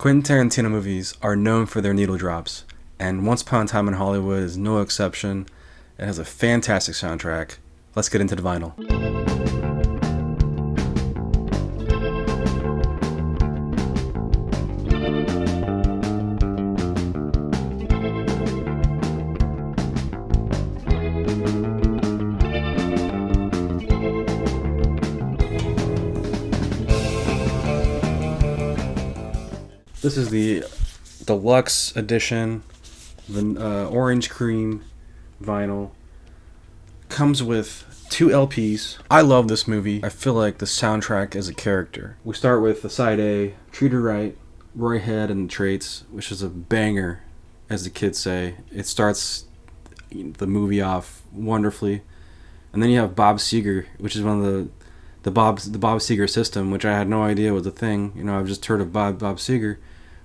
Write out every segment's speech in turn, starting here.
Quentin Tarantino movies are known for their needle drops, and Once Upon a Time in Hollywood is no exception. It has a fantastic soundtrack. Let's get into the vinyl. This is the deluxe edition, the orange cream vinyl. Comes with 2 LPs. I love this movie. I feel like the soundtrack is a character. We start with the side A, Treat Her Right, Roy Head and the Traits, which is a banger, as the kids say. It starts the movie off wonderfully. And then you have Bob Seger, which is one of the Bob Seger system, which I had no idea was a thing. You know, I've just heard of Bob Seger.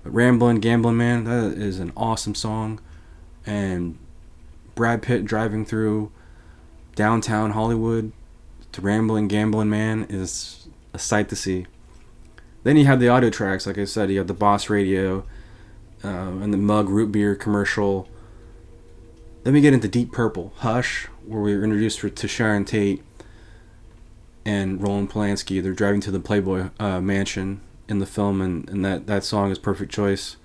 But Ramblin, Gamblin, man, that is an awesome song. And Brad Pitt driving through downtown Hollywood to Ramblin, Gamblin, man, is a sight to see. Then you have the audio tracks, like I said. You have the Boss Radio and the Mug root beer commercial. Then we get into Deep Purple, Hush, where we were introduced to Sharon Tate and Roland Polanski. They're driving to the Playboy mansion in the film, and that song is perfect choice.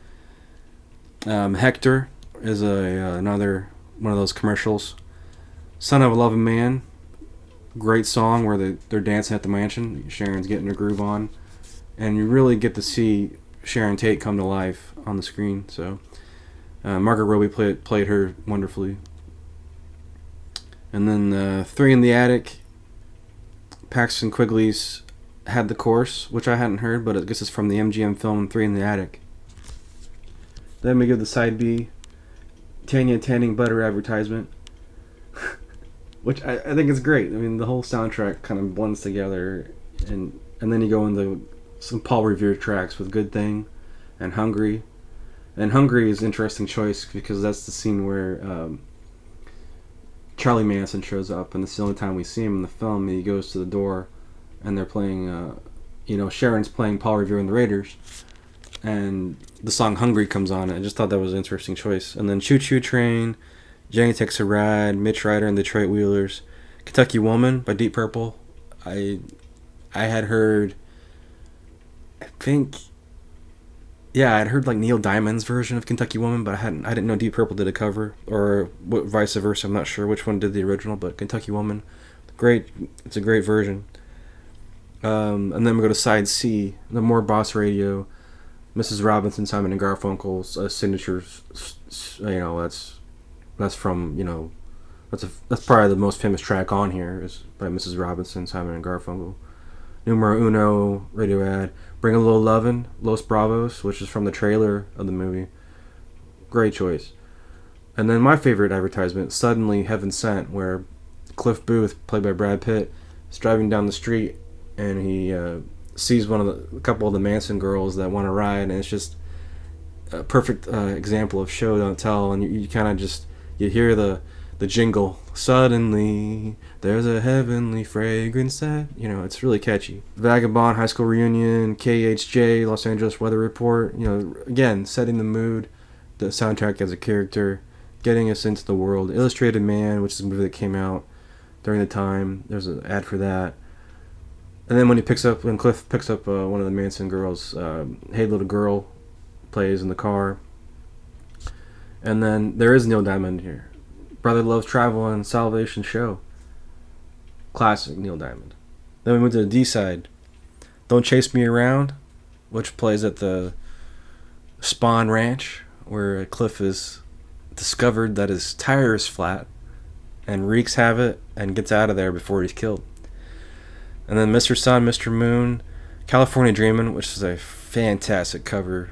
Hector is another one of those commercials. Son of a Lovin' Man, great song where they're dancing at the mansion. Sharon's getting her groove on, and you really get to see Sharon Tate come to life on the screen. So Margaret Robbie played her wonderfully. And then Three in the Attic, Paxton Quigley's Had the Course, which I hadn't heard, but I guess it's from the MGM film Three in the Attic. Then we give the side B, Tanya Tanning Butter Advertisement, which I think is great. I mean, the whole soundtrack kind of blends together, and then you go into some Paul Revere tracks with Good Thing and Hungry. And Hungry is an interesting choice because that's the scene where Charlie Manson shows up, and it's the only time we see him in the film. He goes to the door, and they're playing, Sharon's playing Paul Revere and the Raiders, and the song Hungry comes on. I just thought that was an interesting choice. And then Choo Choo Train, Jenny Takes a Ride, Mitch Ryder and the Detroit Wheelers, Kentucky Woman by Deep Purple. I had heard, I'd heard like Neil Diamond's version of Kentucky Woman, but I didn't know Deep Purple did a cover, or vice versa. I'm not sure which one did the original, but Kentucky Woman, great. It's a great version. And then we go to side C, the more Boss Radio, Mrs. Robinson, Simon and Garfunkel's signatures. That's from that's probably the most famous track on here is by Mrs. Robinson, Simon and Garfunkel. Numero Uno, radio ad, Bring a Little Lovin', Los Bravos, which is from the trailer of the movie. Great choice. And then my favorite advertisement, Suddenly Heaven Sent, where Cliff Booth, played by Brad Pitt, is driving down the street, and he sees a couple of the Manson girls that want to ride, and it's just a perfect example of show don't tell, and you kind of just you hear the jingle, suddenly there's a heavenly fragrance that it's really catchy. Vagabond, High School Reunion, KHJ, Los Angeles Weather Report, again setting the mood, the soundtrack as a character, getting us into the world. Illustrated Man, which is a movie that came out during the time, there's an ad for that. And then when Cliff picks up one of the Manson girls, Hey Little Girl plays in the car. And then there is Neil Diamond here. Brother Loves Travel and Salvation Show. Classic Neil Diamond. Then we went to the D side. Don't Chase Me Around, which plays at the Spawn Ranch, where Cliff is discovered that his tire is flat and wreaks havoc and gets out of there before he's killed. And then Mr. Sun, Mr. Moon, California Dreamin', which is a fantastic cover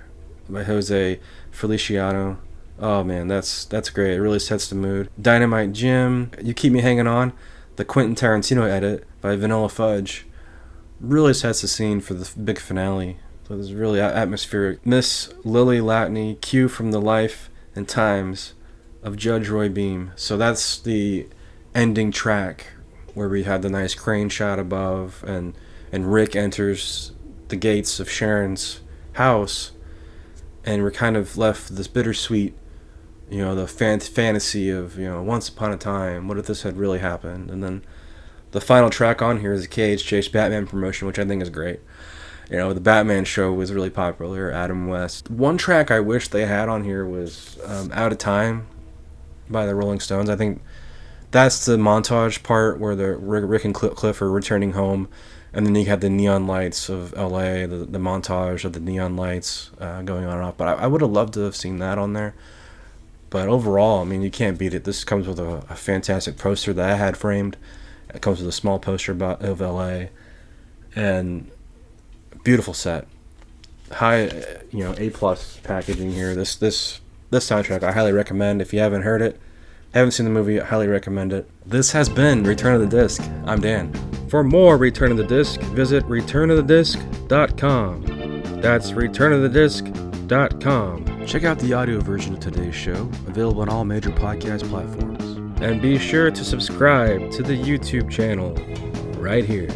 by Jose Feliciano. Oh man, that's great. It really sets the mood. Dynamite Jim, You Keep Me Hanging On, the Quentin Tarantino edit by Vanilla Fudge, really sets the scene for the big finale. So it's really atmospheric. Miss Lily Latney, Cue from the Life and Times of Judge Roy Beam. So that's the ending track where we had the nice crane shot above, and Rick enters the gates of Sharon's house, and we're kind of left with this bittersweet, the fantasy of, once upon a time, what if this had really happened? And then the final track on here is a KHJ Batman promotion, which I think is great. The Batman show was really popular, Adam West. One track I wish they had on here was Out of Time by the Rolling Stones. I think that's the montage part where Rick and Cliff are returning home, and then you have the neon lights of LA, the montage of the neon lights going on and off. But I would have loved to have seen that on there. But overall, I mean, you can't beat it. This comes with a fantastic poster that I had framed. It comes with a small poster of LA, and beautiful set. High, A+ packaging here. This soundtrack I highly recommend. If you haven't heard it, haven't seen the movie, I highly recommend it. This has been Return of the Disc. I'm Dan. For more Return of the Disc, visit returnofthedisc.com. That's returnofthedisc.com. Check out the audio version of today's show, available on all major podcast platforms. And be sure to subscribe to the YouTube channel right here.